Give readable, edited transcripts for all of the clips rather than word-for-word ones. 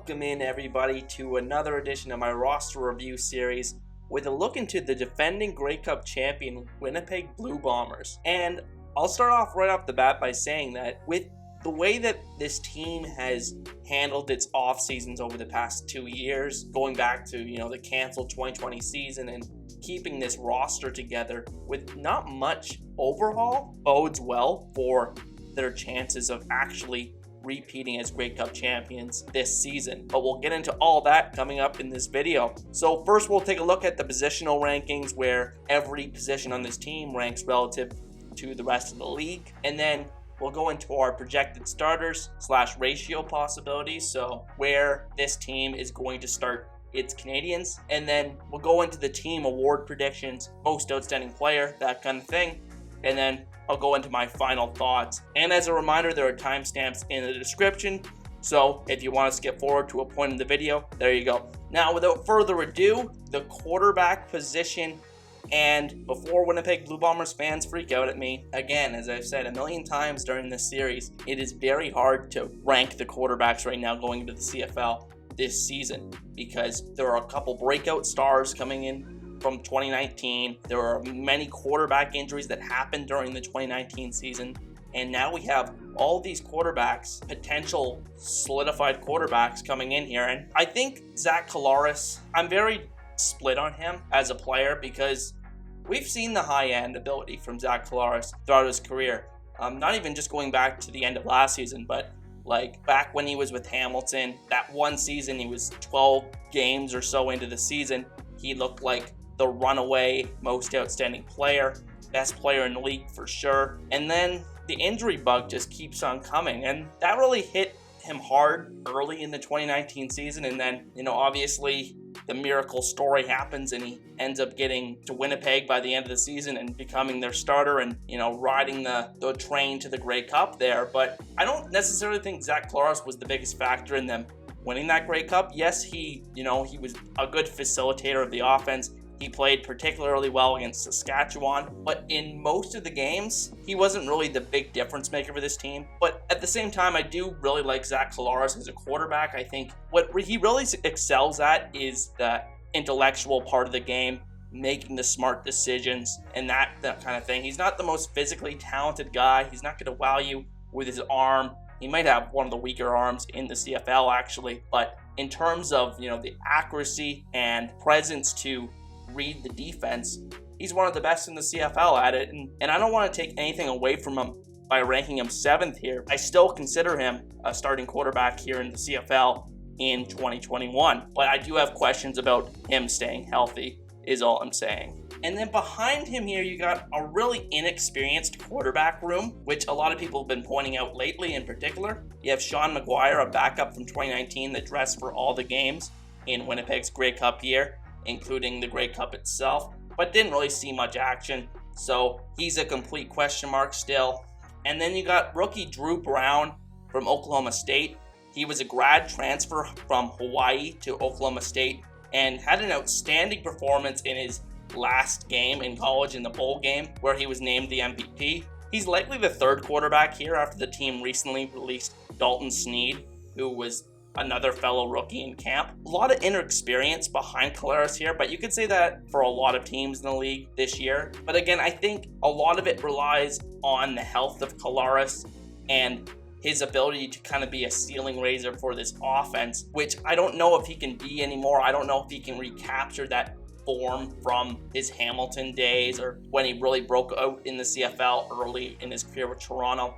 Welcome in everybody to another edition of my roster review series with a look into the defending Grey Cup champion Winnipeg Blue Bombers. And I'll start off right off the bat by saying that with the way that this team has handled its off seasons over the past 2 years, going back to the canceled 2020 season and keeping this roster together with not much overhaul bodes well for their chances of actually repeating as Grey Cup champions this season. But we'll get into all that coming up in this video. So first we'll take a look at the positional rankings where every position on this team ranks relative to the rest of the league. And then we'll go into our projected starters / ratio possibilities. So where this team is going to start its Canadians. And then we'll go into the team award predictions, most outstanding player, that kind of thing. And then I'll go into my final thoughts. And as a reminder, there are timestamps in the description. So if you want to skip forward to a point in the video, there you go. Now, without further ado, the quarterback position. And before Winnipeg Blue Bombers fans freak out at me, again, as I've said a million times during this series, it is very hard to rank the quarterbacks right now going into the CFL this season because there are a couple breakout stars coming in from 2019. There are many quarterback injuries that happened during the 2019 season. And now we have all these quarterbacks, potential solidified quarterbacks coming in here. And I think Zach Collaros, I'm very split on him as a player because we've seen the high-end ability from Zach Collaros throughout his career. Not even just going back to the end of last season, but like back when he was with Hamilton, that one season, he was 12 games or so into the season. He looked like the runaway most outstanding player, best player in the league for sure. And then the injury bug just keeps on coming, and that really hit him hard early in the 2019 season. And then, obviously the miracle story happens and he ends up getting to Winnipeg by the end of the season and becoming their starter and, riding the train to the Grey Cup there. But I don't necessarily think Zach Collaros was the biggest factor in them winning that Grey Cup. Yes, he was a good facilitator of the offense. He played particularly well against Saskatchewan, but in most of the games, he wasn't really the big difference maker for this team. But at the same time, I do really like Zach Collaros as a quarterback. I think what he really excels at is the intellectual part of the game, making the smart decisions and that kind of thing. He's not the most physically talented guy. He's not going to wow you with his arm. He might have one of the weaker arms in the CFL actually, but in terms of, the accuracy and presence to read the defense, he's one of the best in the CFL at it, and I don't want to take anything away from him by ranking him 7th here. I still consider him a starting quarterback here in the CFL in 2021, but I do have questions about him staying healthy is all I'm saying. And then behind him here, you got a really inexperienced quarterback room, which a lot of people have been pointing out lately in particular. You have Sean McGuire, a backup from 2019 that dressed for all the games in Winnipeg's Grey Cup year, including the Grey Cup itself, but didn't really see much action, so he's a complete question mark still. And then you got rookie Drew Brown from Oklahoma State. He was a grad transfer from Hawaii to Oklahoma State and had an outstanding performance in his last game in college in the bowl game where he was named the MVP. He's likely the third quarterback here after the team recently released Dalton Sneed, who was another fellow rookie in camp. A lot of inexperience behind Collaros here, but you could say that for a lot of teams in the league this year. But again, I think a lot of it relies on the health of Collaros and his ability to kind of be a ceiling raiser for this offense, which I don't know if he can be anymore. I don't know if he can recapture that form from his Hamilton days or when he really broke out in the CFL early in his career with Toronto.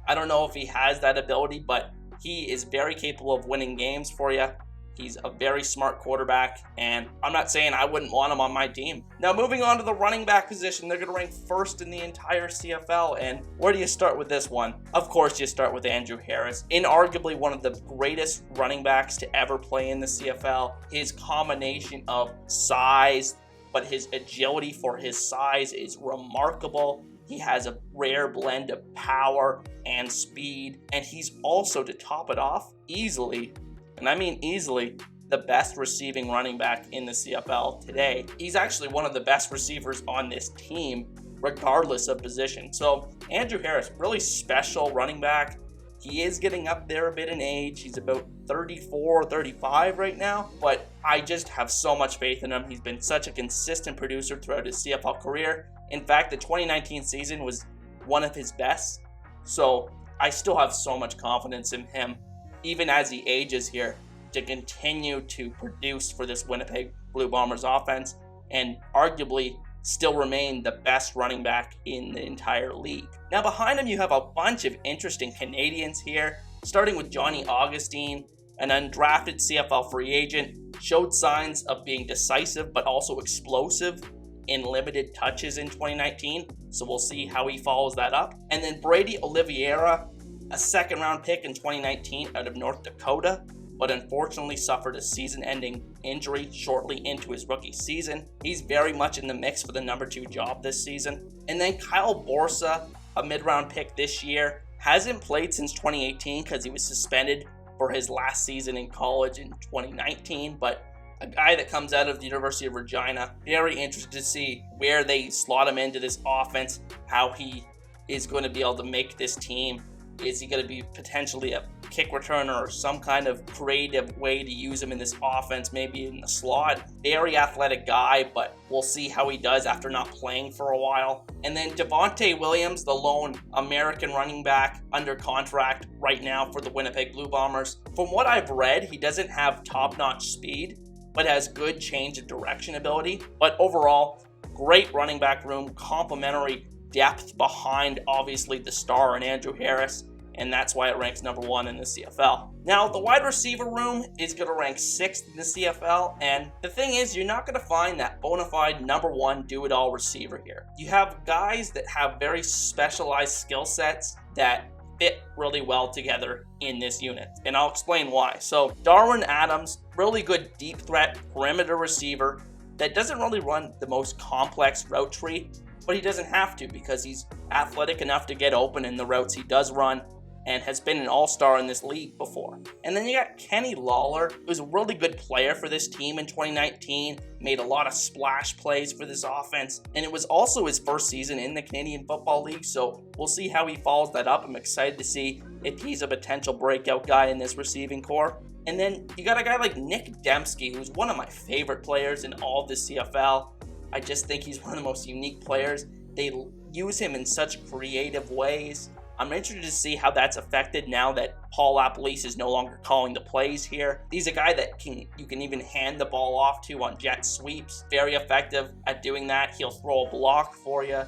I don't know if he has that ability, but he is very capable of winning games for you. He's a very smart quarterback, and I'm not saying I wouldn't want him on my team. Now, moving on to the running back position, they're going to rank first in the entire CFL, and where do you start with this one? Of course, you start with Andrew Harris, inarguably one of the greatest running backs to ever play in the CFL. His combination of size, but his agility for his size is remarkable. He has a rare blend of power and speed, and he's also, to top it off, easily, and I mean easily, the best receiving running back in the CFL today. He's actually one of the best receivers on this team, regardless of position. So Andrew Harris, really special running back. He is getting up there a bit in age. He's about 34, 35 right now, but I just have so much faith in him. He's been such a consistent producer throughout his CFL career. In fact, the 2019 season was one of his best, so I still have so much confidence in him, even as he ages here, to continue to produce for this Winnipeg Blue Bombers offense and arguably still remain the best running back in the entire league. Now behind him you have a bunch of interesting Canadians here, starting with Johnny Augustine, an undrafted CFL free agent, showed signs of being decisive but also explosive in limited touches in 2019, so we'll see how he follows that up. And then Brady Oliveira, a second round pick in 2019 out of North Dakota, but unfortunately suffered a season-ending injury shortly into his rookie season. He's very much in the mix for the number 2 job this season. And then Kyle Borsa, a mid-round pick this year, hasn't played since 2018 because he was suspended for his last season in college in 2019, but a guy that comes out of the University of Regina. Very interested to see where they slot him into this offense, how he is going to be able to make this team. Is he going to be potentially a kick returner or some kind of creative way to use him in this offense, maybe in the slot? Very athletic guy, but we'll see how he does after not playing for a while. And then Devontae Williams, the lone American running back under contract right now for the Winnipeg Blue Bombers. From what I've read, he doesn't have top-notch speed, but has good change of direction ability. But overall, great running back room, complementary depth behind obviously the star and Andrew Harris, and that's why it ranks number 1 in the CFL. Now the wide receiver room is going to rank 6th in the CFL, and the thing is, you're not going to find that bona fide number 1 do-it-all receiver here. You have guys that have very specialized skill sets that fit really well together in this unit, and I'll explain why. So Darwin Adams, really good deep threat perimeter receiver that doesn't really run the most complex route tree, but he doesn't have to because he's athletic enough to get open in the routes he does run and has been an all-star in this league before. And then you got Kenny Lawler, who's a really good player for this team in 2019, made a lot of splash plays for this offense, and it was also his first season in the Canadian Football League, so we'll see how he follows that up. I'm excited to see if he's a potential breakout guy in this receiving core. And then you got a guy like Nick Dembski, who's one of my favorite players in all of the CFL. I just think he's one of the most unique players. They use him in such creative ways. I'm interested to see how that's affected now that Paul LaPolice is no longer calling the plays here. He's a guy that you can even hand the ball off to on jet sweeps. Very effective at doing that. He'll throw a block for you,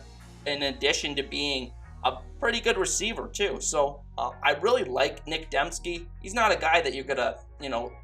in addition to being a pretty good receiver too. So I really like Nick Dembski. He's not a guy that you're gonna,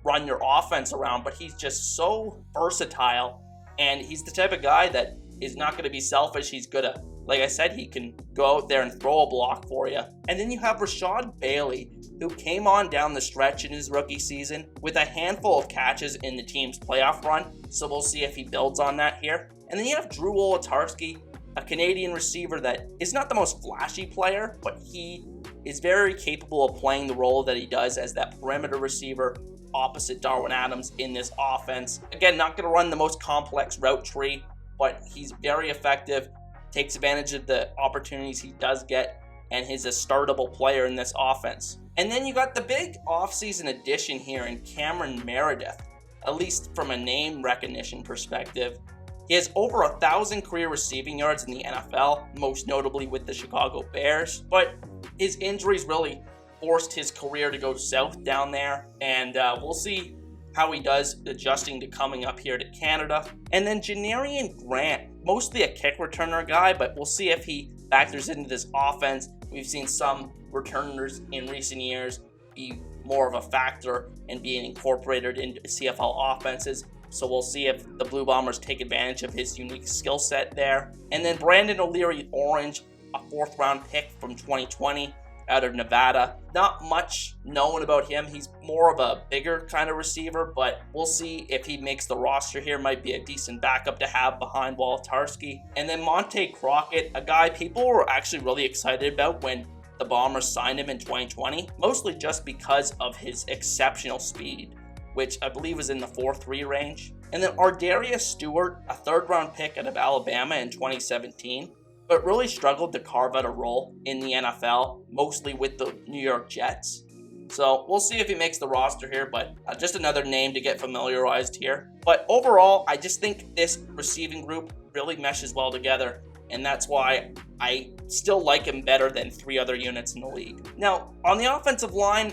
run your offense around, but he's just so versatile. And he's the type of guy that is not going to be selfish. He's good at, like I said, he can go out there and throw a block for you. And then you have Rashad Bailey, who came on down the stretch in his rookie season with a handful of catches in the team's playoff run. So we'll see if he builds on that here. And then you have Drew Wolitarsky, a Canadian receiver that is not the most flashy player, but he is very capable of playing the role that he does as that perimeter receiver opposite Darwin Adams in this offense. Again, not going to run the most complex route tree, but he's very effective, takes advantage of the opportunities he does get, and he's a startable player in this offense. And then you got the big offseason addition here in Cameron Meredith, at least from a name recognition perspective. He has over 1,000 career receiving yards in the NFL, most notably with the Chicago Bears, but his injuries really forced his career to go south down there, and we'll see how he does adjusting to coming up here to Canada. And then Janarian Grant, mostly a kick returner guy, but we'll see if he factors into this offense. We've seen some returners in recent years be more of a factor in being incorporated into CFL offenses, so we'll see if the Blue Bombers take advantage of his unique skill set there. And then Brandon O'Leary Orange, a 4th round pick from 2020 out of Nevada. Not much known about him. He's more of a bigger kind of receiver, but we'll see if he makes the roster here. Might be a decent backup to have behind Wolitarsky. And then Monte Crockett, a guy people were actually really excited about when the Bombers signed him in 2020, mostly just because of his exceptional speed, which I believe was in the 4.3 range. And then Ardarius Stewart, a 3rd round pick out of Alabama in 2017. but really struggled to carve out a role in the NFL, mostly with the New York Jets. So we'll see if he makes the roster here, but just another name to get familiarized here. But overall, I just think this receiving group really meshes well together, and that's why I still like him better than 3 other units in the league. Now, on the offensive line,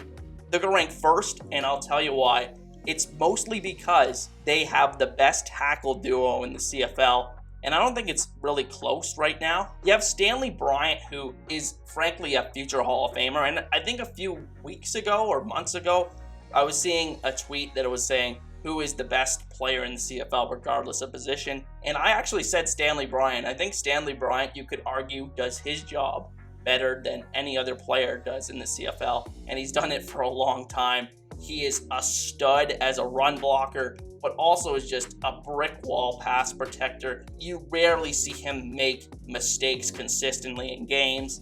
they're going to rank first, and I'll tell you why. It's mostly because they have the best tackle duo in the CFL, and I don't think it's really close right now. You have Stanley Bryant, who is frankly a future Hall of Famer, and I think a few weeks ago or months ago, I was seeing a tweet that it was saying, who is the best player in the CFL regardless of position, and I actually said Stanley Bryant. I think Stanley Bryant, you could argue, does his job better than any other player does in the CFL, and he's done it for a long time. He is a stud as a run blocker, but also is just a brick wall pass protector. You rarely see him make mistakes consistently in games,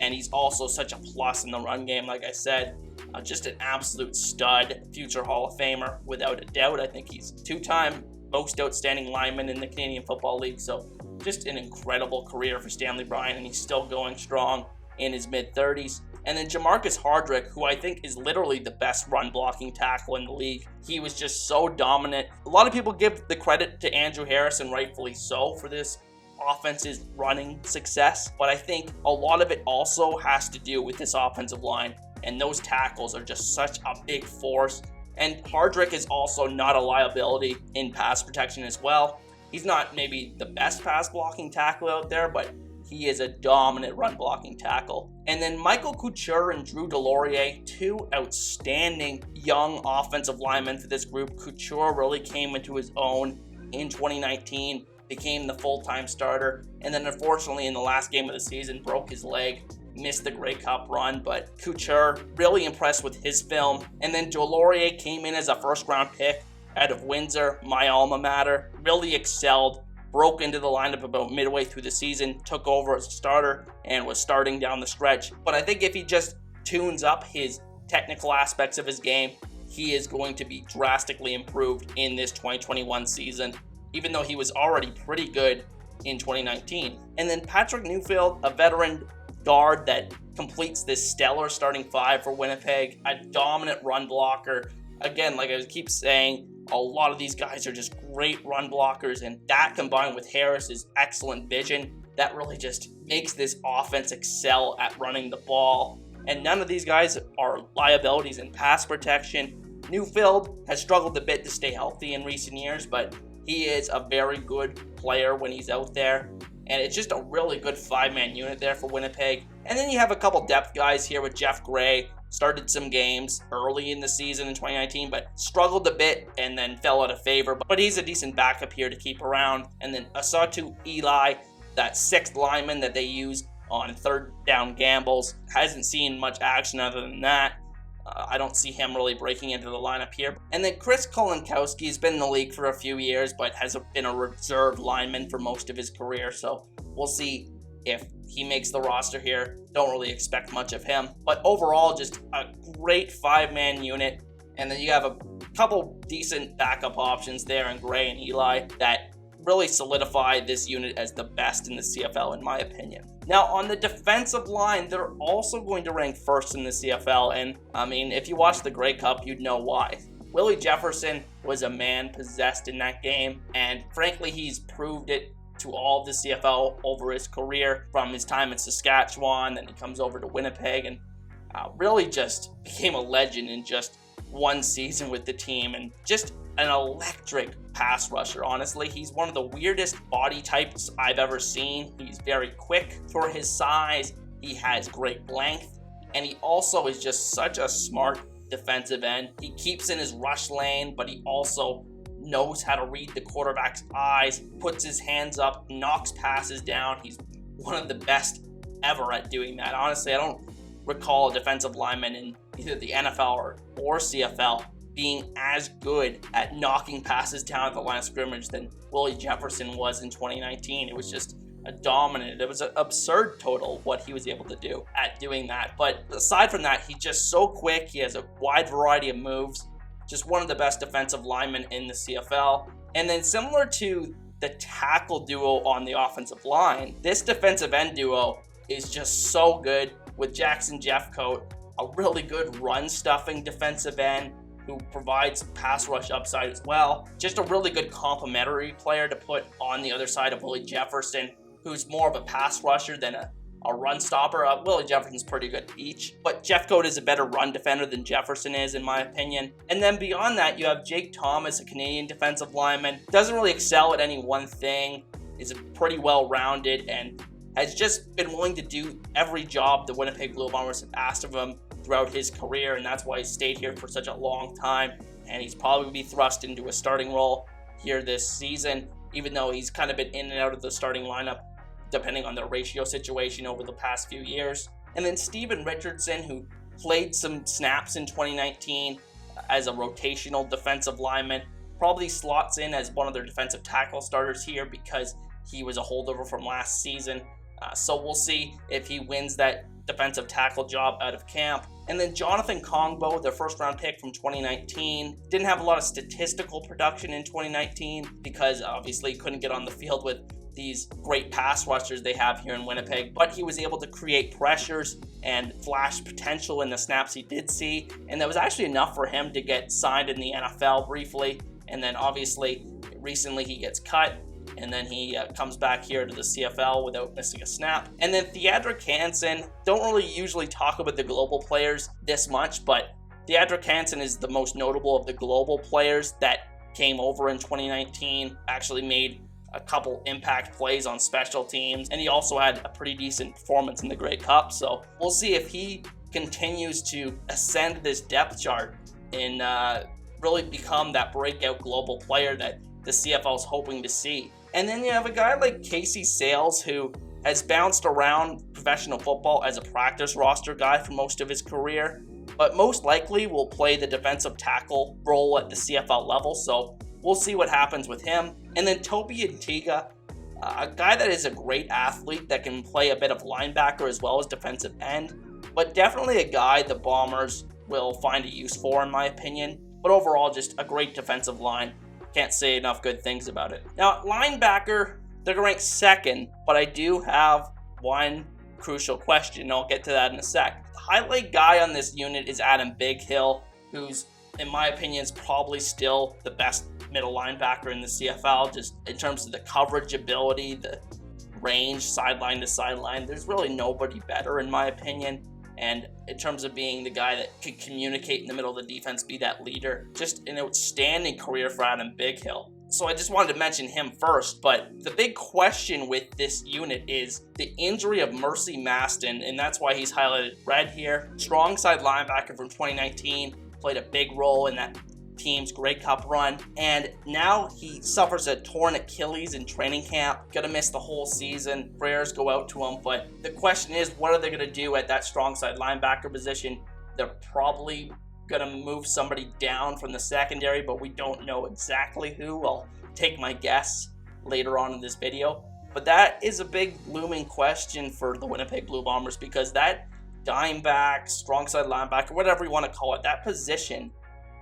and he's also such a plus in the run game, like I said. Just an absolute stud, future Hall of Famer, without a doubt. I think he's 2-time most outstanding lineman in the Canadian Football League, so just an incredible career for Stanley Bryant, and he's still going strong in his mid-30s. And then Jamarcus Hardrick, who I think is literally the best run-blocking tackle in the league. He was just so dominant. A lot of people give the credit to Andrew Harris, and rightfully so, for this offense's running success. But I think a lot of it also has to do with this offensive line, and those tackles are just such a big force. And Hardrick is also not a liability in pass protection as well. He's not maybe the best pass-blocking tackle out there, but he is a dominant run-blocking tackle. And then Michael Couture and Drew Delorier, 2 outstanding young offensive linemen for this group. Couture really came into his own in 2019, became the full-time starter, and then unfortunately in the last game of the season broke his leg, missed the Grey Cup run, but Couture really impressed with his film. And then Delorier came in as a first-round pick out of Windsor, my alma mater, really excelled, broke into the lineup about midway through the season, took over as a starter, and was starting down the stretch. But I think if he just tunes up his technical aspects of his game, he is going to be drastically improved in this 2021 season, even though he was already pretty good in 2019. And then Patrick Newfield, a veteran guard that completes this stellar starting 5 for Winnipeg, a dominant run blocker. Again, like I keep saying, a lot of these guys are just great run blockers, and that combined with Harris's excellent vision, that really just makes this offense excel at running the ball. And none of these guys are liabilities in pass protection. Newfield has struggled a bit to stay healthy in recent years, but he is a very good player when he's out there. And it's just a really good 5-man unit there for Winnipeg. And then you have a couple depth guys here with Jeff Gray. Started some games early in the season in 2019, but struggled a bit and then fell out of favor. But he's a decent backup here to keep around. And then Asatu Eli, that 6th lineman that they use on 3rd down gambles, hasn't seen much action other than that. I don't see him really breaking into the lineup here. And then Chris Kolinkowski has been in the league for a few years, but has been a reserve lineman for most of his career. So we'll see if he makes the roster here. Don't really expect much of him. But overall, just a great 5-man unit. And then you have a couple decent backup options there in Gray and Eli that really solidify this unit as the best in the CFL, in my opinion. Now, on the defensive line, they're also going to rank first in the CFL, and I mean, if you watch the Grey Cup, you'd know why. Willie Jefferson was a man possessed in that game, and frankly, he's proved it to all of the CFL over his career, from his time in Saskatchewan, then he comes over to Winnipeg, and really just became a legend in just one season with the team, and just an electric pass rusher. Honestly, he's one of the weirdest body types I've ever seen. He's very quick for his size, he has great length, and he also is just such a smart defensive end. He keeps in his rush lane, but he also knows how to read the quarterback's eyes, puts his hands up, knocks passes down. He's one of the best ever at doing that. Honestly, I don't recall a defensive lineman in either the NFL or CFL being as good at knocking passes down at the line of scrimmage than Willie Jefferson was in 2019. It was just a dominant, it was an absurd total what he was able to do at doing that. But aside from that, he's just so quick. He has a wide variety of moves. Just one of the best defensive linemen in the CFL. And then similar to the tackle duo on the offensive line, this defensive end duo is just so good with Jackson Jeffcoat, a really good run-stuffing defensive end who provides pass rush upside as well. Just a really good complementary player to put on the other side of Willie Jefferson, who's more of a pass rusher than a run stopper. Willie Jefferson's pretty good at each, but Jeffcoat is a better run defender than Jefferson is, in my opinion. And then beyond that, you have Jake Thomas, a Canadian defensive lineman. Doesn't really excel at any one thing, is pretty well-rounded, and has just been willing to do every job the Winnipeg Blue Bombers have asked of him throughout his career, and that's why he's stayed here for such a long time. And he's probably going to be thrust into a starting role here this season, even though he's kind of been in and out of the starting lineup depending on their ratio situation over the past few years. And then Steven Richardson, who played some snaps in 2019 as a rotational defensive lineman, probably slots in as one of their defensive tackle starters here because he was a holdover from last season. So we'll see if he wins that defensive tackle job out of camp. And then Jonathan Kongbo, their first round pick from 2019, didn't have a lot of statistical production in 2019 because obviously he couldn't get on the field with these great pass rushers they have here in Winnipeg, but he was able to create pressures and flash potential in the snaps he did see, and that was actually enough for him to get signed in the NFL briefly. And then obviously recently he gets cut, and then he comes back here to the CFL without missing a snap. And then Theodric Hansen, don't really usually talk about the global players this much, but Theodric Hansen is the most notable of the global players that came over in 2019, actually made a couple impact plays on special teams, and he also had a pretty decent performance in the Grey Cup. So we'll see if he continues to ascend this depth chart and really become that breakout global player that the CFL is hoping to see. And then you have a guy like Casey Sales, who has bounced around professional football as a practice roster guy for most of his career, but most likely will play the defensive tackle role at the CFL level. So we'll see what happens with him. And then Topi Antiga, a guy that is a great athlete that can play a bit of linebacker as well as defensive end, but definitely a guy the Bombers will find a use for, in my opinion. But overall, just a great defensive line. Can't say enough good things about it. Now, linebacker, they're ranked second, but I do have one crucial question. I'll get to that in a sec. The highlight guy on this unit is Adam Bighill, who's, in my opinion, is probably still the best middle linebacker in the CFL, just in terms of the coverage ability, the range, sideline to sideline. There's really nobody better, in my opinion. And in terms of being the guy that can communicate in the middle of the defense, be that leader, just an outstanding career for Adam Bighill. So I just wanted to mention him first, but the big question with this unit is the injury of Mercy Maston, and that's why he's highlighted red here. Strong side linebacker from 2019, played a big role in that team's Grey Cup run, and now he suffers a torn Achilles in training camp. Gonna miss the whole season. Prayers go out to him, but the question is, what are they gonna do at that strong side linebacker position? They're probably gonna move somebody down from the secondary, but we don't know exactly who. I'll take my guess later on in this video, but that is a big looming question for the Winnipeg Blue Bombers, because that dime back, strong side linebacker, whatever you want to call it, that position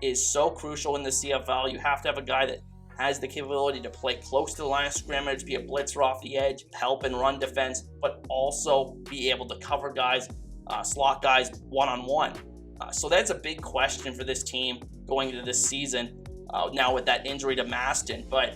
is so crucial in the CFL. You have to have a guy that has the capability to play close to the line of scrimmage, be a blitzer off the edge, help and run defense, but also be able to cover guys, slot guys one-on-one. So that's a big question for this team going into this season, now with that injury to Maston. But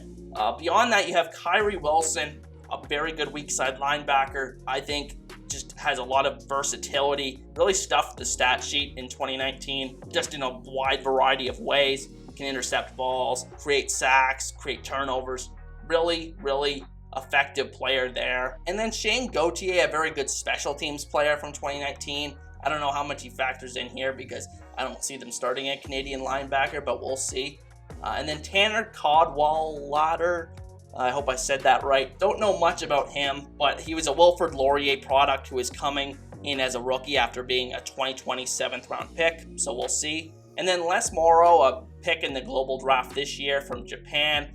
beyond that, you have Kyrie Wilson, a very good weak side linebacker. I think just has a lot of versatility, really stuffed the stat sheet in 2019, just in a wide variety of ways. Can intercept balls, create sacks, create turnovers. Really, really effective player there. And then Shane Gauthier, a very good special teams player from 2019. I don't know how much he factors in here because I don't see them starting a Canadian linebacker, but we'll see. And then Tanner Codwallader, I hope I said that right. Don't know much about him, but he was a Wilfrid Laurier product who is coming in as a rookie after being a 2020 7th round pick, so we'll see. And then Les Morrow, a pick in the global draft this year from Japan.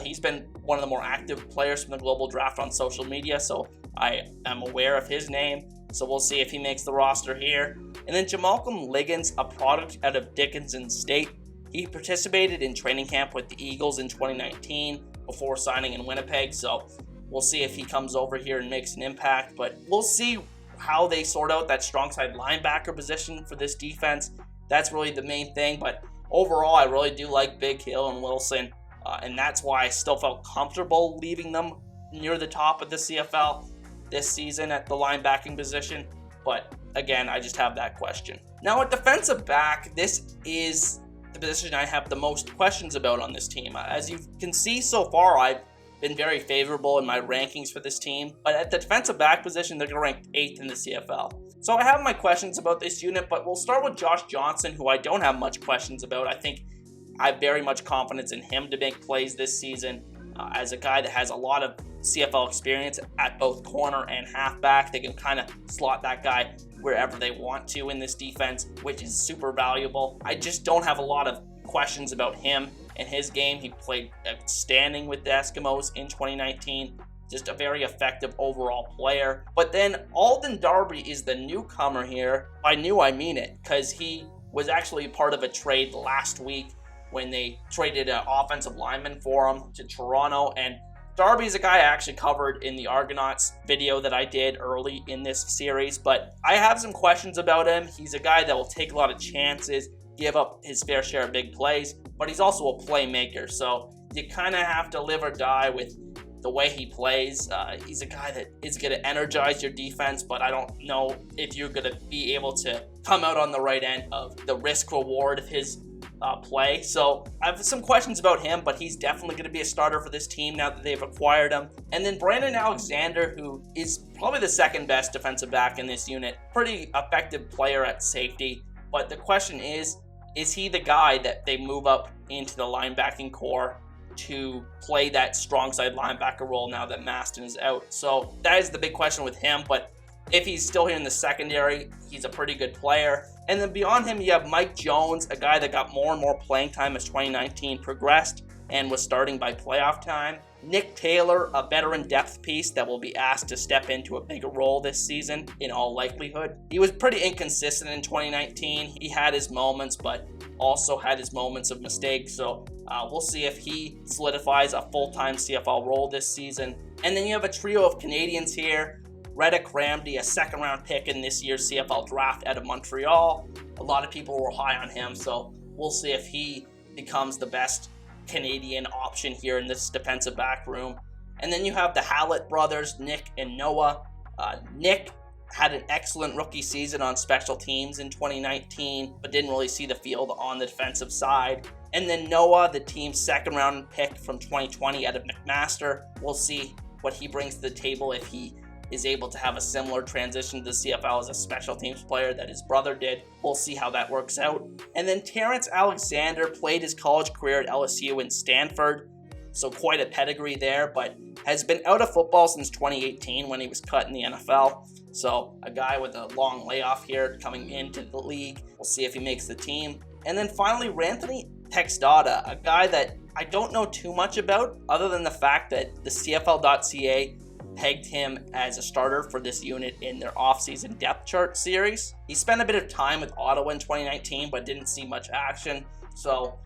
He's been one of the more active players from the global draft on social media, so I am aware of his name. So we'll see if he makes the roster here. And then Jamalcolm Liggins, a product out of Dickinson State. He participated in training camp with the Eagles in 2019, before signing in Winnipeg, so we'll see if he comes over here and makes an impact. But we'll see how they sort out that strong side linebacker position for this defense. That's really the main thing. But overall, I really do like Big Hill and Wilson, and that's why I still felt comfortable leaving them near the top of the CFL this season at the linebacking position. But again, I just have that question. Now at defensive back, this is the position I have the most questions about on this team. As you can see so far, I've been very favorable in my rankings for this team, but at the defensive back position, they're going to rank 8th in the CFL. So I have my questions about this unit, but we'll start with Josh Johnson, who I don't have much questions about. I think I have very much confidence in him to make plays this season. As a guy that has a lot of CFL experience at both corner and halfback, they can kind of slot that guy wherever they want to in this defense, which is super valuable. I just don't have a lot of questions about him and his game. He played outstanding with the Eskimos in 2019. Just a very effective overall player. But then Alden Darby is the newcomer here. By new, I mean it, because he was actually part of a trade last week when they traded an offensive lineman for him to Toronto. And Darby is a guy I actually covered in the Argonauts video that I did early in this series, but I have some questions about him. He's a guy that will take a lot of chances, give up his fair share of big plays, but he's also a playmaker, so you kind of have to live or die with the way he plays. He's a guy that is going to energize your defense, but I don't know if you're going to be able to come out on the right end of the risk-reward of his play. So I have some questions about him, but he's definitely going to be a starter for this team now that they've acquired him. And then Brandon Alexander, who is probably the second best defensive back in this unit. Pretty effective player at safety, but the question is he the guy that they move up into the linebacking core to play that strong side linebacker role now that Maston is out? So that is the big question with him, but if he's still here in the secondary, he's a pretty good player. And then beyond him, you have Mike Jones, a guy that got more and more playing time as 2019 progressed and was starting by playoff time. Nick Taylor, a veteran depth piece that will be asked to step into a bigger role this season in all likelihood. He was pretty inconsistent in 2019. He had his moments, but also had his moments of mistakes. So we'll see if he solidifies a full-time CFL role this season. And then you have a trio of Canadians here. Reddick Ramsey, a second-round pick in this year's CFL draft out of Montreal. A lot of people were high on him, so we'll see if he becomes the best Canadian option here in this defensive back room. And then you have the Hallett brothers, Nick and Noah. Nick had an excellent rookie season on special teams in 2019, but didn't really see the field on the defensive side. And then Noah, the team's second-round pick from 2020 out of McMaster. We'll see what he brings to the table if he is able to have a similar transition to the CFL as a special teams player that his brother did. We'll see how that works out. And then Terrence Alexander played his college career at LSU and Stanford, so quite a pedigree there, but has been out of football since 2018 when he was cut in the NFL. So a guy with a long layoff here coming into the league. We'll see if he makes the team. And then finally, Ranthony Texdada, a guy that I don't know too much about other than the fact that the CFL.ca pegged him as a starter for this unit in their offseason depth chart series. He spent a bit of time with Ottawa in 2019, but didn't see much action. So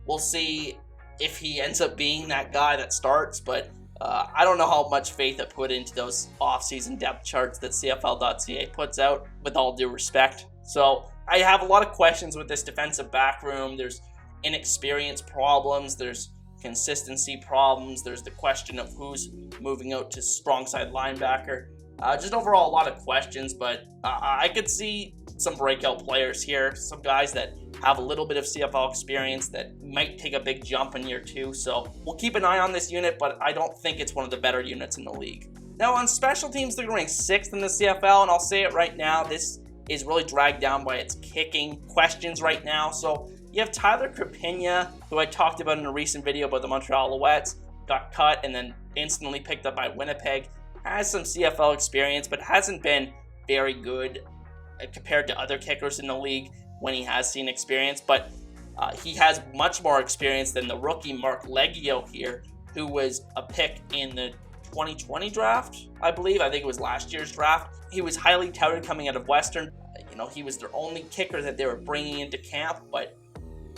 we'll see if he ends up being that guy that starts, but I don't know how much faith I put into those offseason depth charts that CFL.ca puts out, with all due respect. So I have a lot of questions with this defensive back room. There's inexperience problems, there's consistency problems, there's the question of who's moving out to strong side linebacker. Just overall a lot of questions, but I could see some breakout players here, some guys that have a little bit of CFL experience that might take a big jump in year 2. So we'll keep an eye on this unit, but I don't think it's one of the better units in the league. Now on special teams, they're ranked 6th in the CFL, and I'll say it right now, this is really dragged down by its kicking questions right now. So you have Tyler Crapigna, who I talked about in a recent video about the Montreal Alouettes, got cut and then instantly picked up by Winnipeg. Has some CFL experience, but hasn't been very good compared to other kickers in the league when he has seen experience. But he has much more experience than the rookie Mark Leggio here, who was a pick in the 2020 draft, I believe. I think it was last year's draft. He was highly touted coming out of Western. He was their only kicker that they were bringing into camp, but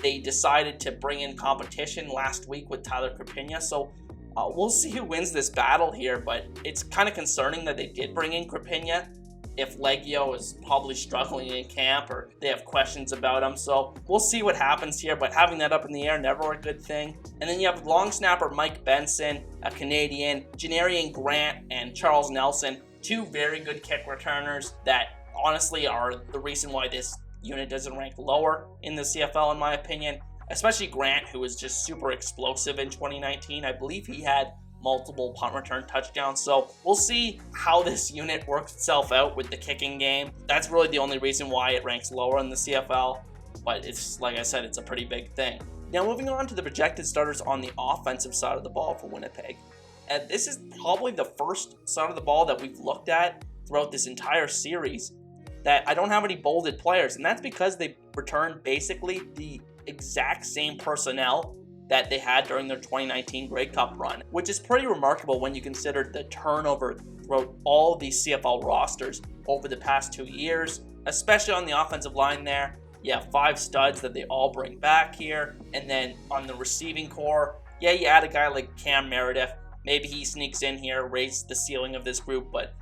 they decided to bring in competition last week with Tyler Crapigna. So We'll see who wins this battle here, but it's kind of concerning that they did bring in Krapina if Leggio is probably struggling in camp or they have questions about him. So we'll see what happens here, but having that up in the air, never a good thing. And then you have long snapper Mike Benson, a Canadian, Janarian Grant, and Charles Nelson, two very good kick returners that honestly are the reason why this unit doesn't rank lower in the CFL in my opinion, especially Grant, who was just super explosive in 2019. I believe he had multiple punt return touchdowns. So we'll see how this unit works itself out with the kicking game. That's really the only reason why it ranks lower in the CFL, but it's, like I said, it's a pretty big thing. Now moving on to the projected starters on the offensive side of the ball for Winnipeg. And this is probably the first side of the ball that we've looked at throughout this entire series that I don't have any bolded players, and that's because they returned basically the exact same personnel that they had during their 2019 Grey Cup run, which is pretty remarkable when you consider the turnover throughout all of these CFL rosters over the past 2 years, especially on the offensive line there. You have 5 studs that they all bring back here, and then on the receiving core, yeah, you add a guy like Cam Meredith. Maybe he sneaks in here, raises the ceiling of this group, but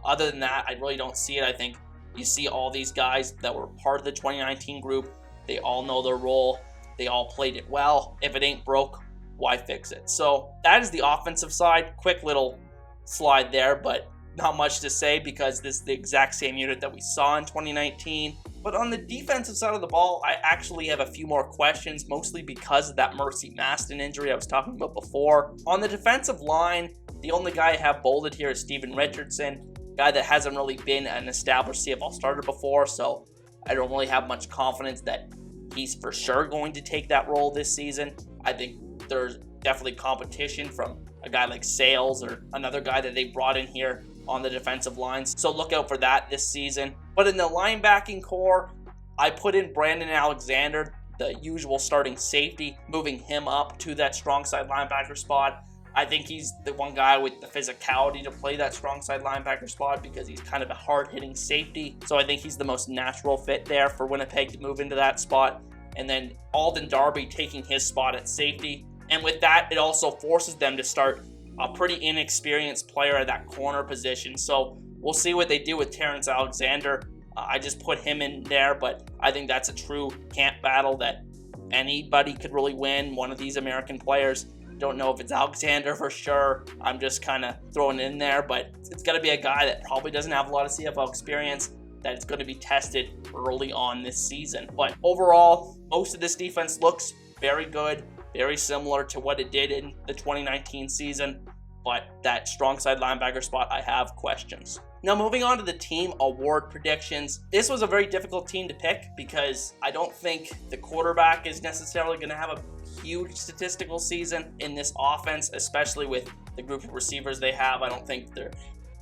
other than that, I really don't see it. I think you see all these guys that were part of the 2019 group, they all know their role. They all played it well. If it ain't broke, why fix it? So that is the offensive side. Quick little slide there, but not much to say because this is the exact same unit that we saw in 2019. But on the defensive side of the ball, I actually have a few more questions, mostly because of that Mercy Maston injury I was talking about before. On the defensive line, the only guy I have bolded here is Steven Richardson, a guy that hasn't really been an established CFL starter before, so I don't really have much confidence that he's for sure going to take that role this season. I think there's definitely competition from a guy like Sales or another guy that they brought in here on the defensive lines. So look out for that this season. But in the linebacking core, I put in Brandon Alexander, the usual starting safety, moving him up to that strong side linebacker spot. I think he's the one guy with the physicality to play that strong side linebacker spot because he's kind of a hard-hitting safety. So I think he's the most natural fit there for Winnipeg to move into that spot. And then Alden Darby taking his spot at safety. And with that, it also forces them to start a pretty inexperienced player at that corner position. So we'll see what they do with Terrence Alexander. I just put him in there, but I think that's a true camp battle that anybody could really win, one of these American players. Don't know if it's Alexander for sure. I'm just kind of throwing it in there, but it's going to be a guy that probably doesn't have a lot of CFL experience that is going to be tested early on this season. But overall, most of this defense looks very good, very similar to what it did in the 2019 season, but that strong side linebacker spot, I have questions. Now moving on to the team award predictions. This was a very difficult team to pick because I don't think the quarterback is necessarily going to have a huge statistical season in this offense, especially with the group of receivers they have. I don't think they're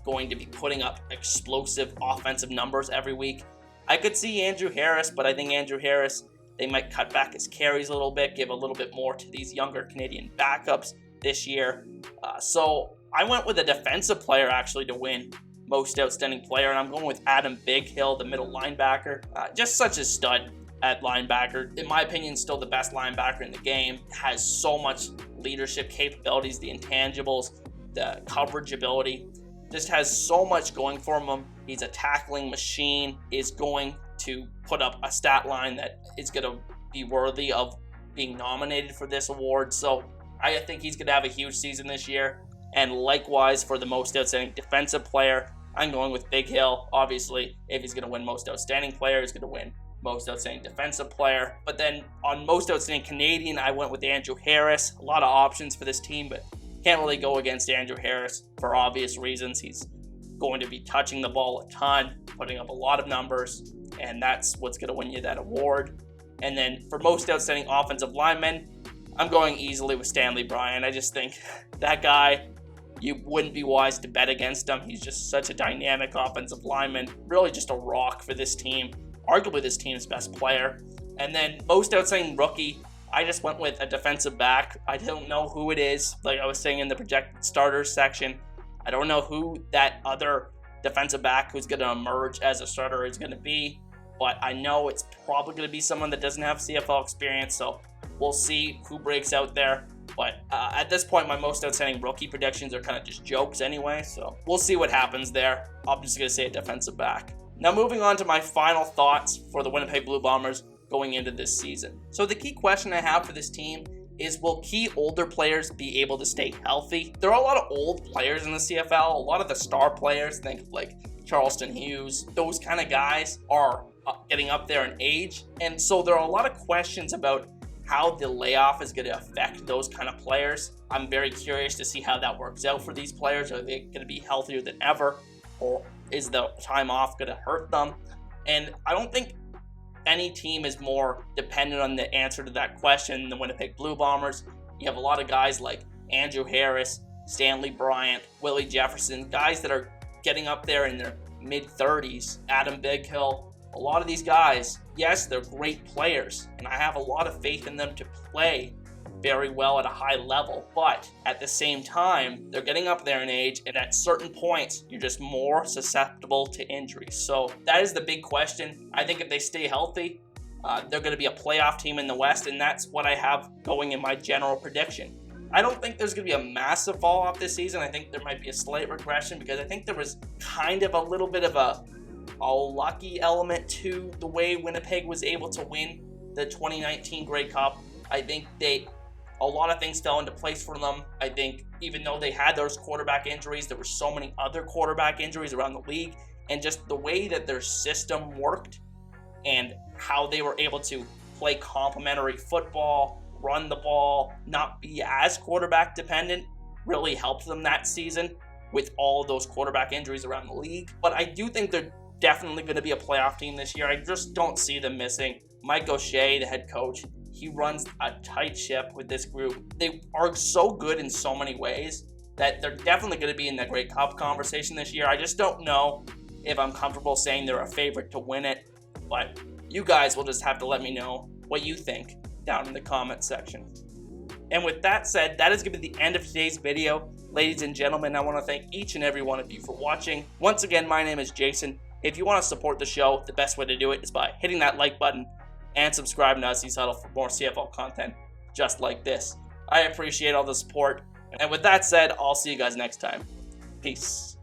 going to be putting up explosive offensive numbers every week. I could see Andrew Harris, but I think Andrew Harris, they might cut back his carries a little bit, give a little bit more to these younger Canadian backups this year. So I went with a defensive player actually to win most outstanding player, and I'm going with Adam Bighill, the middle linebacker. Just such a stud at linebacker. In my opinion, still the best linebacker in the game. Has so much leadership capabilities, the intangibles, the coverage ability. Just has so much going for him. He's a tackling machine, is going to put up a stat line that is going to be worthy of being nominated for this award. So I think he's going to have a huge season this year. And likewise for the most outstanding defensive player, I'm going with Bighill. Obviously, if he's going to win most outstanding player, he's going to win most outstanding defensive player. But then on most outstanding Canadian, I went with Andrew Harris. A lot of options for this team, but can't really go against Andrew Harris for obvious reasons. He's going to be touching the ball a ton, putting up a lot of numbers, and that's what's going to win you that award. And then for most outstanding offensive lineman, I'm going easily with Stanley Bryan. I just think that guy, you wouldn't be wise to bet against him. He's just such a dynamic offensive lineman, really just a rock for this team, arguably this team's best player. And then most outstanding rookie, I just went with a defensive back. I don't know who it is. Like I was saying in the projected starters section, I don't know who that other defensive back who's going to emerge as a starter is going to be, but I know it's probably going to be someone that doesn't have CFL experience, so we'll see who breaks out there. But at this point, my most outstanding rookie predictions are kind of just jokes anyway, so we'll see what happens there. I'm just going to say a defensive back. Now moving on to my final thoughts for the Winnipeg Blue Bombers going into this season. So the key question I have for this team is, will key older players be able to stay healthy? There are a lot of old players in the CFL. A lot of the star players, think of like Charleston Hughes, those kind of guys are getting up there in age. And so there are a lot of questions about how the layoff is going to affect those kind of players. I'm very curious to see how that works out for these players. Are they going to be healthier than ever? Or is the time off going to hurt them? And I don't think any team is more dependent on the answer to that question than the Winnipeg Blue Bombers. You have a lot of guys like Andrew Harris, Stanley Bryant, Willie Jefferson, guys that are getting up there in their mid-30s, Adam Bighill. A lot of these guys, yes, they're great players, and I have a lot of faith in them to play very well at a high level, but at the same time, they're getting up there in age, and at certain points, you're just more susceptible to injuries. So that is the big question. I think if they stay healthy, they're going to be a playoff team in the West, and that's what I have going in my general prediction. I don't think there's going to be a massive fall off this season. I think there might be a slight regression because I think there was kind of a little bit of a lucky element to the way Winnipeg was able to win the 2019 Grey Cup. I think a lot of things fell into place for them. I think even though they had those quarterback injuries, there were so many other quarterback injuries around the league, and just the way that their system worked and how they were able to play complementary football, run the ball, not be as quarterback dependent, really helped them that season with all of those quarterback injuries around the league. But I do think they're definitely going to be a playoff team this year. I just don't see them missing. Mike O'Shea, the head coach, he runs a tight ship with this group. They are so good in so many ways that they're definitely going to be in the Grey Cup conversation this year. I just don't know if I'm comfortable saying they're a favorite to win it, but you guys will just have to let me know what you think down in the comment section. And with that said, that is going to be the end of today's video. Ladies and gentlemen, I want to thank each and every one of you for watching. Once again, my name is Jason. If you want to support the show, the best way to do it is by hitting that like button and subscribing to Untitled for more CFL content just like this. I appreciate all the support. And with that said, I'll see you guys next time. Peace.